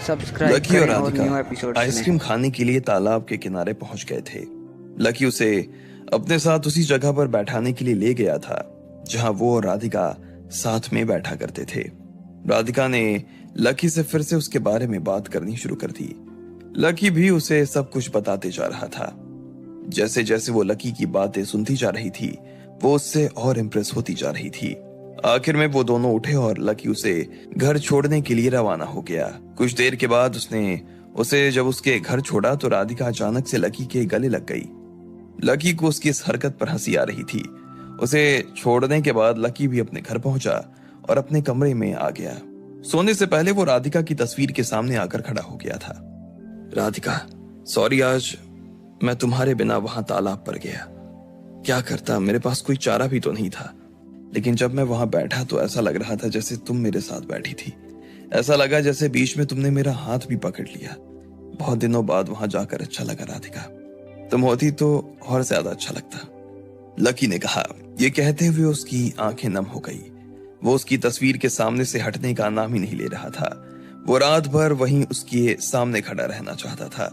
Subscribe lucky और करें और न्यू राधिका एपिसोड आइसक्रीम खाने के लिए तालाब के किनारे पहुंच गए थे। लकी उसे अपने साथ उसी जगह पर बैठाने के लिए ले गया था जहां वो और राधिका साथ में बैठा करते थे। राधिका ने लकी से फिर से उसके बारे में बात करनी शुरू कर दी। लकी भी उसे सब कुछ बताते जा रहा था। जैसे जैसे वो लकी की बातें सुनती जा रही थी, वो उससे और इम्प्रेस होती जा रही थी। आखिर में वो दोनों उठे और लकी उसे घर छोड़ने के लिए रवाना हो गया। कुछ देर के बाद उसने उसे जब उसके घर छोड़ा तो राधिका अचानक से लकी के गले लग गई। लकी को उसकी इस हरकत पर हंसी आ रही थी। उसे छोड़ने के बाद लकी भी अपने घर पहुंचा और अपने कमरे में आ गया। सोने से पहले वो राधिका की तस्वीर के सामने आकर खड़ा हो गया था। राधिका, सॉरी, आज मैं तुम्हारे बिना वहां तालाब पर गया। क्या करता, मेरे पास कोई चारा भी तो नहीं था। लेकिन जब मैं वहां बैठा तो ऐसा लग रहा था जैसे तुम मेरे साथ बैठी थी। ऐसा लगा जैसे बीच में तुमने मेरा हाथ भी पकड़ लिया। बहुत दिनों बाद वहां जाकर अच्छा लगा राधिका। तुम होती तो और ज्यादा अच्छा लगता, लकी ने कहा। यह कहते हुए उसकी आंखें नम हो गई। वो उसकी तस्वीर के सामने से हटने का नाम ही नहीं ले रहा था। वो रात भर वहीं उसके सामने खड़ा रहना चाहता था,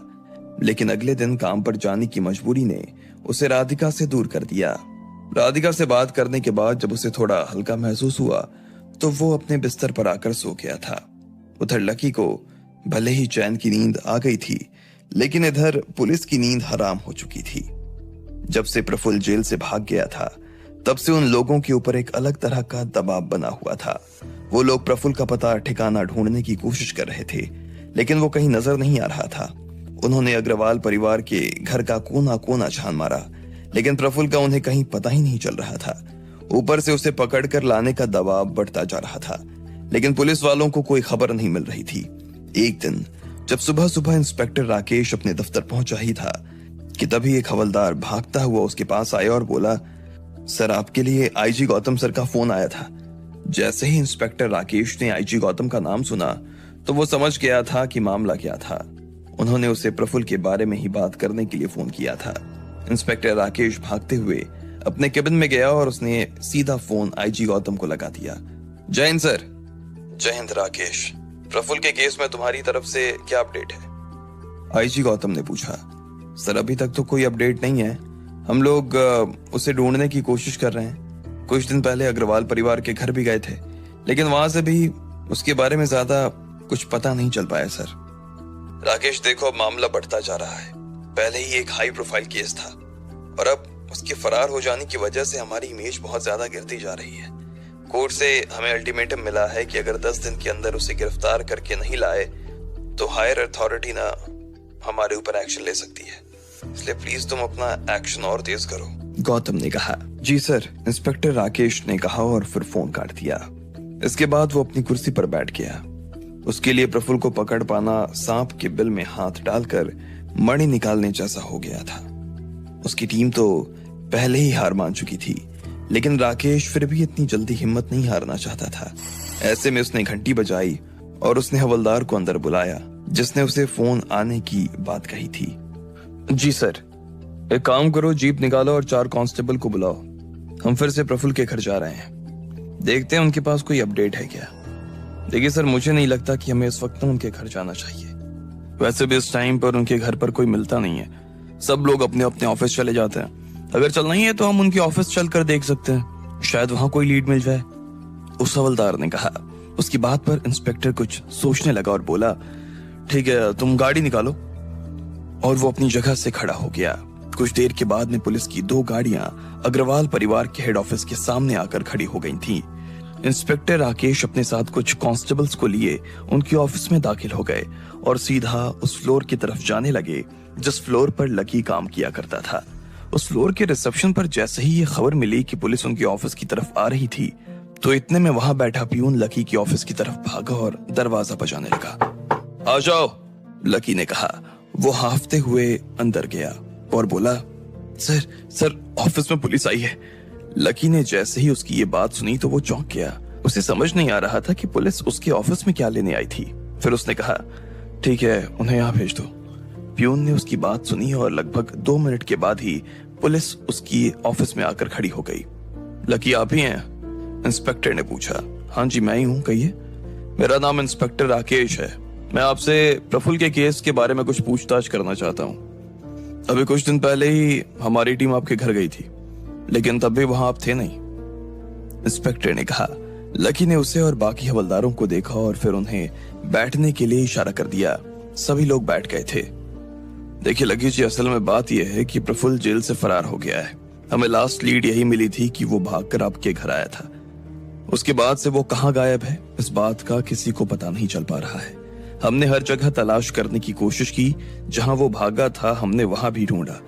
लेकिन अगले दिन काम पर जाने की मजबूरी ने उसे राधिका से दूर कर दिया। राधिका से बात करने के बाद जब उसे थोड़ा हल्का महसूस हुआ तो वो अपने बिस्तर पर आकर सो गया था। उधर लकी को भले ही चैन की नींद आ गई थी, लेकिन इधर पुलिस की नींद हराम हो चुकी थी। जब से प्रफुल्ल जेल से भाग गया था तब से उन लोगों के ऊपर एक अलग तरह का दबाव बना हुआ था। वो लोग प्रफुल्ल का पता ठिकाना ढूंढने की कोशिश कर रहे थे, लेकिन वो कहीं नजर नहीं आ रहा था। उन्होंने अग्रवाल परिवार के घर का कोना कोना छान मारा, लेकिन प्रफुल्ल का उन्हें कहीं पता ही नहीं चल रहा था। ऊपर से उसे पकड़कर लाने का दबाव बढ़ता जा रहा था, लेकिन पुलिस वालों को कोई खबर नहीं मिल रही थी। एक दिन जब सुबह सुबह इंस्पेक्टर राकेश अपने दफ्तर पहुंचा ही था कि तभी एक हवलदार भागता हुआ उसके पास आया और बोला, सर, आपके लिए आईजी गौतम सर का फोन आया था। जैसे ही इंस्पेक्टर राकेश ने आईजी गौतम का नाम सुना तो वो समझ गया था कि मामला क्या था। उन्होंने उसे प्रफुल्ल के बारे में ही बात करने के लिए फोन किया था। इंस्पेक्टर राकेश भागते हुए अपने केबिन में गया और उसने सीधा फोन आईजी गौतम को लगा दिया। जय हिंद सर। जय हिंद राकेश, प्रफुल्ल के केस में तुम्हारी तरफ से क्या अपडेट है? आईजी गौतम ने पूछा। सर, अभी तक तो कोई अपडेट नहीं है। हम लोग उसे ढूंढने की कोशिश कर रहे हैं। कुछ दिन पहले अग्रवाल परिवार के घर भी गए थे, लेकिन वहां से भी उसके बारे में ज्यादा कुछ पता नहीं चल पाया सर। राकेश, देखो, अब मामला बढ़ता जा रहा है। पहले ही एक हाई प्रोफाइल केस था और अब उसके फरार हो जाने की वजह से हमारी इमेज बहुत ज्यादा गिरती जा रही है। कोर्ट से हमें अल्टीमेटम मिला है कि अगर 10 दिन के अंदर उसे गिरफ्तार करके नहीं लाए तो हायर अथॉरिटी ना हमारे ऊपर एक्शन ले सकती है। इसलिए प्लीज तुम अपना एक्शन और तेज करो, गौतम ने कहा। जी सर, इंस्पेक्टर राकेश ने कहा और फिर फोन काट दिया। इसके बाद वो अपनी कुर्सी पर बैठ गया। उसके लिए प्रफुल्ल को पकड़ पाना सांप के बिल में हाथ डालकर मणि निकालने जैसा हो गया था। उसकी टीम तो पहले ही हार मान चुकी थी, लेकिन राकेश फिर भी इतनी जल्दी हिम्मत नहीं हारना चाहता था। ऐसे में उसने घंटी बजाई और उसने हवलदार को अंदर बुलाया, जिसने उसे फोन आने की बात कही थी। जी सर। एक काम करो, जीप निकालो और 4 कांस्टेबल को बुलाओ। हम फिर से प्रफुल्ल के घर जा रहे हैं। देखते हैं उनके पास कोई अपडेट है क्या। देखिए सर, मुझे नहीं लगता कि हमें इस वक्त उनके घर जाना चाहिए। वैसे भी इस टाइम पर उनके घर पर कोई मिलता नहीं है। सब लोग अपने अपने ऑफिस चले जाते हैं। अगर चलना ही है तो हम उनके ऑफिस चलकर देख सकते हैं, शायद वहां कोई लीड मिल जाए, उस हवलदार ने कहा। उसकी बात पर इंस्पेक्टर कुछ सोचने लगा और बोला, ठीक है, तुम गाड़ी निकालो। और वो अपनी जगह से खड़ा हो गया। कुछ देर के बाद में पुलिस की 2 गाड़ियां अग्रवाल परिवार के हेड ऑफिस के सामने आकर खड़ी हो गई थीं। इंस्पेक्टर राकेश अपने साथ कुछ कांस्टेबल्स को लिए उनके ऑफिस में दाखिल हो गए और सीधा उस फ्लोर की तरफ जाने लगे जिस फ्लोर पर लकी काम किया करता था। उस फ्लोर के रिसेप्शन पर जैसे ही ये खबर मिली कि पुलिस उनके ऑफिस की तरफ आ रही थी तो इतने में वहां बैठा पियून लकी की ऑफिस की तरफ भागा और दरवाजा बजाने लगा। आ जाओ, लकी ने कहा। वो हाफते हुए अंदर गया और बोला, सर, ऑफिस में पुलिस आई है। लकी ने जैसे ही उसकी ये बात सुनी तो वो चौंक गया। उसे समझ नहीं आ रहा था कि पुलिस उसके ऑफिस में क्या लेने आई थी। फिर उसने कहा, ठीक है, उन्हें यहाँ भेज दो। पियून ने उसकी बात सुनी और लगभग 2 मिनट के बाद ही पुलिस उसकी ऑफिस में आकर खड़ी हो गई। लकी, आप ही हैं? इंस्पेक्टर ने पूछा। हाँ जी, मैं ही हूँ, कहिए। मेरा नाम इंस्पेक्टर राकेश है। मैं आपसे प्रफुल्ल के केस के बारे में कुछ पूछताछ करना चाहता हूँ। अभी कुछ दिन पहले ही हमारी टीम आपके घर गई थी, लेकिन तब भी वहां आप थे नहीं। इंस्पेक्टर ने कहा। लकी ने उसे और बाकी हवलदारों को देखा और फिर उन्हें बैठने के लिए इशारा कर दिया। सभी लोग बैठ गए थे। देखिए लकी जी, असल में बात यह है कि प्रफुल्ल जेल से फरार हो गया है। हमें लास्ट लीड यही मिली थी कि वो भागकर आपके घर आया था। उसके बाद से वो कहाँ गायब है, इस बात का किसी को पता नहीं चल पा रहा है। हमने हर जगह तलाश करने की कोशिश की, जहां वो भागा था हमने वहां भी ढूंढा,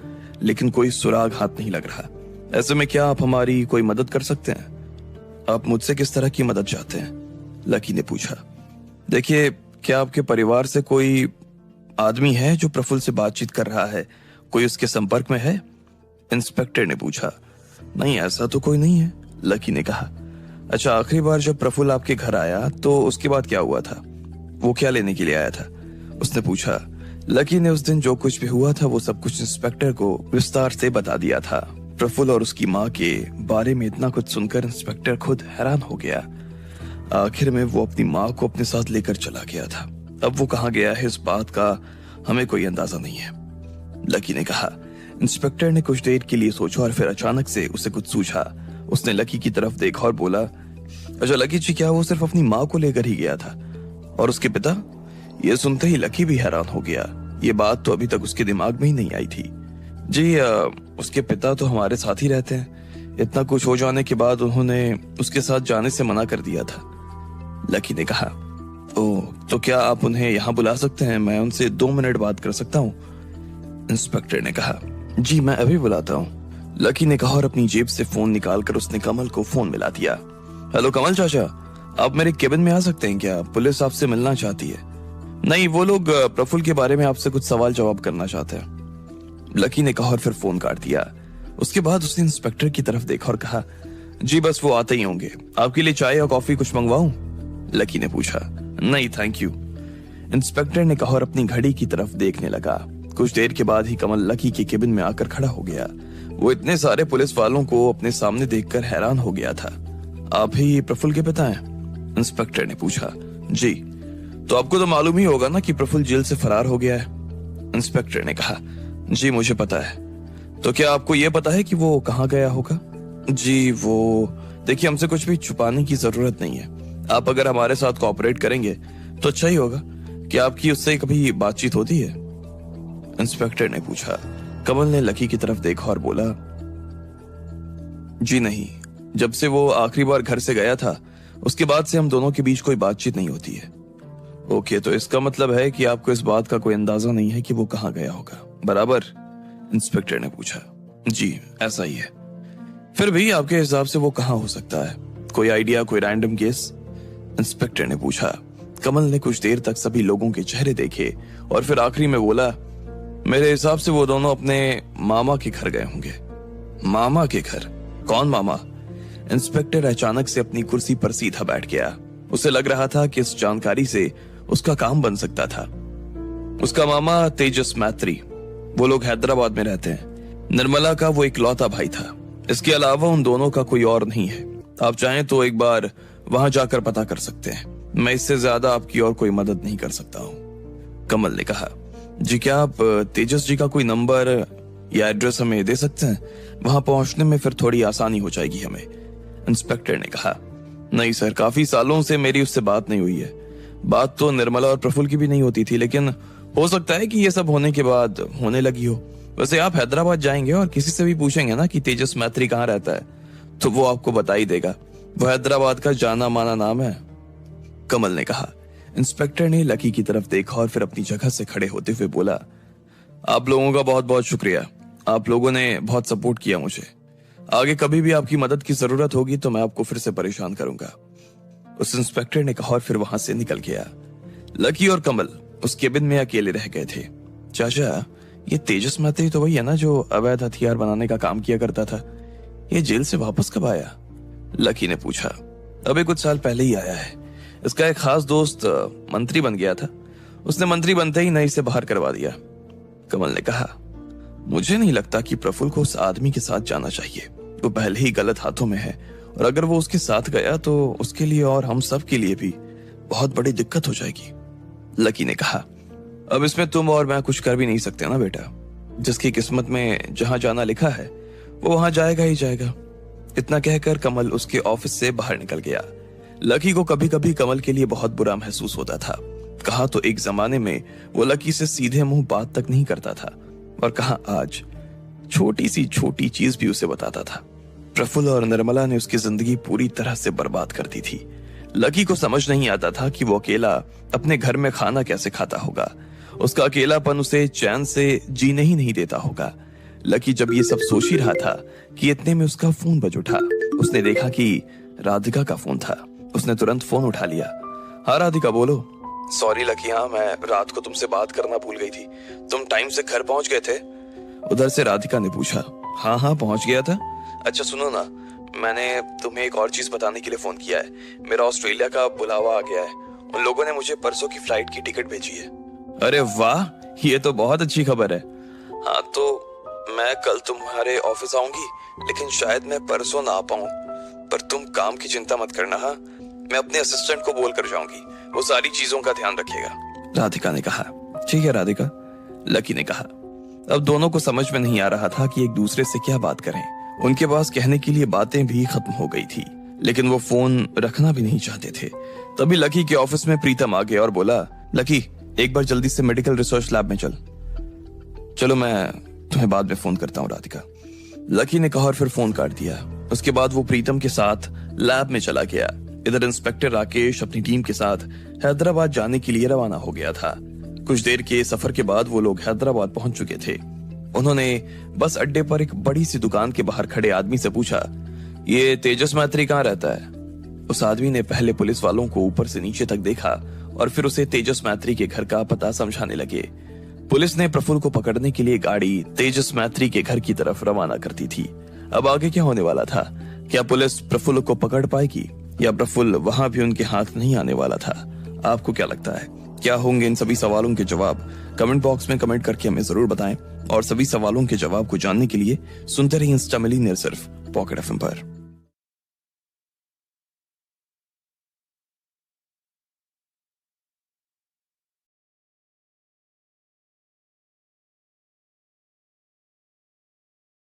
लेकिन कोई सुराग हाथ नहीं लग रहा। ऐसे में क्या आप हमारी कोई मदद कर सकते हैं? आप मुझसे किस तरह की मदद चाहते हैं? लकी ने पूछा। देखिए, क्या आपके परिवार से कोई आदमी है जो प्रफुल्ल से बातचीत कर रहा है? कोई उसके संपर्क में है? इंस्पेक्टर ने पूछा। नहीं, ऐसा तो कोई नहीं है, लकी ने कहा। अच्छा, आखिरी बार जब प्रफुल्ल आपके घर आया तो उसके बाद क्या हुआ था? वो क्या लेने के लिए आया था? उसने पूछा। लकी ने उस दिन जो कुछ भी हुआ था वो सब कुछ इंस्पेक्टर को विस्तार से बता दिया था। प्रफुल्ल और उसकी माँ के बारे में इतना कुछ सुनकर इंस्पेक्टर खुद हैरान हो गया। आखिर में वो अपनी माँ को अपने साथ लेकर चला गया था। अब वो कहाँ गया है, इस बात का हमें कोई अंदाजा नहीं है, लकी ने कहा। इंस्पेक्टर ने कुछ देर के लिए सोचा और फिर अचानक से उसे कुछ सूझा। उसने लकी की तरफ देखा और बोला, अच्छा लकी जी, क्या वो सिर्फ अपनी माँ को लेकर ही गया था? और उसके पिता? ये सुनते ही लकी भी हैरान हो गया। ये बात तो अभी तक उसके दिमाग में ही नहीं आई थी। जी, उसके पिता तो हमारे साथ ही रहते हैं। इतना कुछ हो जाने के बाद उन्होंने उसके साथ जाने से मना कर दिया था, लकी ने कहा। ओह, तो क्या आप उन्हें यहाँ बुला सकते हैं? मैं उनसे 2 मिनट बात कर सकता हूँ, इंस्पेक्टर ने कहा। जी, मैं अभी बुलाता हूँ, लकी ने कहा और अपनी जेब से फोन निकालकर उसने कमल को फोन मिला दिया। हेलो कमल चाचा, आप मेरे केबिन में आ सकते हैं क्या? पुलिस आपसे मिलना चाहती है। नहीं, वो लोग प्रफुल्ल के बारे में आपसे कुछ सवाल जवाब करना चाहते हैं, लकी ने कहा और फिर फोन काट दिया। उसके बाद उसने इंस्पेक्टर की तरफ देखा और कहा, जी बस वो आते ही होंगे। आपके लिए चाय या कॉफी कुछ मंगवाऊं? लकी ने पूछा। नहीं थैंक यू, इंस्पेक्टर ने कहा और अपनी घड़ी की तरफ देखने लगा। कुछ देर के बाद ही कमल लकी के केबिन में आकर खड़ा हो गया। वो इतने सारे पुलिस वालों को अपने सामने देखकर हैरान हो गया था। आप ही प्रफुल्ल के पिता हैं? इंस्पेक्टर ने पूछा। जी, तो आपको तो मालूम ही होगा ना कि प्रफुल्ल जेल से फरार हो गया है, इंस्पेक्टर ने कहा। जी मुझे पता है। तो क्या आपको यह पता है कि वो कहाँ गया होगा? जी वो, देखिए हमसे कुछ भी छुपाने की जरूरत नहीं है। आप अगर हमारे साथ कोऑपरेट करेंगे तो अच्छा ही होगा। क्या आपकी उससे कभी बातचीत होती है? इंस्पेक्टर ने पूछा। कमल ने लकी की तरफ देखा और बोला, जी नहीं, जब से वो आखिरी बार घर से गया था उसके बाद से हम दोनों के बीच कोई बातचीत नहीं होती है। ओके, तो इसका मतलब है कि आपको इस बात का कोई अंदाजा नहीं है कि वो कहाँ गया होगा, बराबर? इंस्पेक्टर ने पूछा। जी ऐसा ही है। फिर भी आपके हिसाब से वो कहाँ हो सकता है? कोई आइडिया, कोई रैंडम केस? इंस्पेक्टर ने पूछा। कमल ने कुछ देर तक सभी लोगों के चेहरे देखे और फिर आखिरी में बोला, मेरे हिसाब से वो दोनों अपने मामा के घर गए होंगे। मामा के घर? कौन मामा? इंस्पेक्टर अचानक से अपनी कुर्सी पर सीधा बैठ गया। उसे लग रहा था कि इस जानकारी से उसका काम बन सकता था। उसका मामा तेजस मैत्री, वो लोग हैदराबाद में रहते हैं। निर्मला का वो इकलौता भाई था। इसके अलावा उन दोनों का कोई और नहीं है। आप चाहें तो एक बार वहां जाकर पता कर सकते हैं। मैं इससे ज्यादा आपकी और कोई मदद नहीं कर सकता हूँ, कमल ने कहा। जी, क्या आप तेजस जी का कोई नंबर या एड्रेस हमें दे सकते हैं? वहां पहुंचने में फिर थोड़ी आसानी हो जाएगी हमें, इंस्पेक्टर ने कहा। नहीं सर, काफी सालों से मेरी उससे बात नहीं हुई है। बात तो निर्मला और प्रफुल्ल की भी नहीं होती थी, लेकिन हो सकता है कि ये सब होने के बाद होने लगी हो। वैसे आप हैदराबाद जाएंगे और किसी से भी पूछेंगे ना कि तेजस मैत्री कहाँ रहता है, तो वो आपको बता ही देगा। वो हैदराबाद का जाना माना नाम है, कमल ने कहा। इंस्पेक्टर ने लकी की तरफ देखा और फिर अपनी जगह से खड़े होते हुए बोला, आप लोगों का बहुत बहुत शुक्रिया। आप लोगों ने बहुत सपोर्ट किया मुझे। आगे कभी भी आपकी मदद की जरूरत होगी तो मैं आपको फिर से परेशान करूंगा, उस इंस्पेक्टर ने कहा और फिर वहां से निकल गया। लकी और कमल उस केबिन में अकेले रह गए थे। चाचा, ये तेजस मैत्री तो वही है ना जो अवैध हथियार बनाने का काम किया करता था? ये जेल से वापस कब आया? लकी ने पूछा। अभी कुछ साल पहले ही आया है। इसका एक खास दोस्त मंत्री बन गया था। उसने मंत्री बनते ही नई से बाहर करवा दिया, कमल ने कहा। मुझे नहीं लगता कि प्रफुल्ल को उस आदमी के साथ जाना चाहिए। वो पहले ही गलत हाथों में है और अगर वो उसके साथ गया तो उसके लिए और हम सब के लिए भी बहुत बड़ी दिक्कत हो जाएगी, लकी ने कहा। अब इसमें तुम और मैं कुछ कर भी नहीं सकते ना बेटा। जिसकी किस्मत में जहां जाना लिखा है वो वहां जाएगा ही जाएगा। इतना कहकर कमल उसके ऑफिस से बाहर निकल गया। लकी को कभी कभी कमल के लिए बहुत बुरा महसूस होता था। कहा तो एक जमाने में वो लकी से सीधे मुंह बात तक नहीं करता था, और कहा आज छोटी सी छोटी चीज भी उसे बताता था। प्रफुल्ल और निर्मला ने उसकी जिंदगी पूरी तरह से बर्बाद कर दी थी। लकी को समझ नहीं आता था कि वो अकेला अपने घर में खाना कैसे खाता होगा। उसका अकेलापन उसे चैन से जीने ही नहीं देता होगा। लकी जब ये सब सोच ही रहा था कि इतने में उसका फोन बज उठा। उसने देखा कि राधिका का फोन था। उसने तुरंत फोन उठा लिया। हाँ राधिका बोलो। सॉरी लकी, हाँ मैं रात को तुमसे बात करना भूल गई थी। तुम टाइम से घर पहुंच गए थे? उधर से राधिका ने पूछा। हाँ हाँ पहुंच गया था। अच्छा सुनो ना, मैंने तुम्हें एक और चीज बताने के लिए फोन किया है। मेरा ऑस्ट्रेलिया का बुलावा आ गया है। उन लोगों ने मुझे परसों की फ्लाइट की टिकट भेजी है। अरे वाह, ये तो बहुत अच्छी खबर है। हाँ तो मैं कल तुम्हारे ऑफिस आऊंगी, लेकिन शायद मैं परसों ना आ पाऊं। पर तुम काम की चिंता मत करना। हाँ, मैं अपने असिस्टेंट को बोल कर जाऊंगी, वो सारी चीजों का ध्यान रखेगा। राधिका ने कहा। ठीक है राधिका, लकी ने कहा। अब दोनों को समझ में नहीं आ रहा था कि एक दूसरे से क्या बात करें। उनके पास कहने के लिए बातें भी खत्म हो गई थी, लेकिन वो फोन रखना भी नहीं चाहते थे। तभी लकी के ऑफिस में प्रीतम आ गया और बोला, लकी एक बार जल्दी से मेडिकल रिसर्च लैब में चल। चलो मैं तुम्हें बाद में फोन करता हूँ राधिका, लकी ने कहा और फिर फोन काट दिया। उसके बाद वो प्रीतम के साथ लैब में चला गया। इधर इंस्पेक्टर राकेश अपनी टीम के साथ हैदराबाद जाने के लिए रवाना हो गया था। कुछ देर के सफर के बाद वो लोग हैदराबाद पहुंच चुके थे। उन्होंने बस अड्डे पर एक बड़ी सी दुकान के बाहर खड़े आदमी से पूछा, ये तेजस मैत्री कहाँ रहता है? उस आदमी ने पहले पुलिस वालों को ऊपर से नीचे तक देखा और फिर उसे तेजस मैत्री के घर का पता समझाने लगे। पुलिस ने प्रफुल्ल को पकड़ने के लिए गाड़ी तेजस मैत्री के घर की तरफ रवाना करती थी। अब आगे क्या होने वाला था? क्या पुलिस प्रफुल्ल को पकड़ पाएगी या प्रफुल्ल वहां भी उनके हाथ नहीं आने वाला था? आपको क्या लगता है, क्या होंगे इन सभी सवालों के जवाब? कमेंट बॉक्स में कमेंट करके हमें जरूर बताएं, और सभी सवालों के जवाब को जानने के लिए सुनते रहिए इंस्टा मिलीनियर सिर्फ पॉकेट एफएम पर।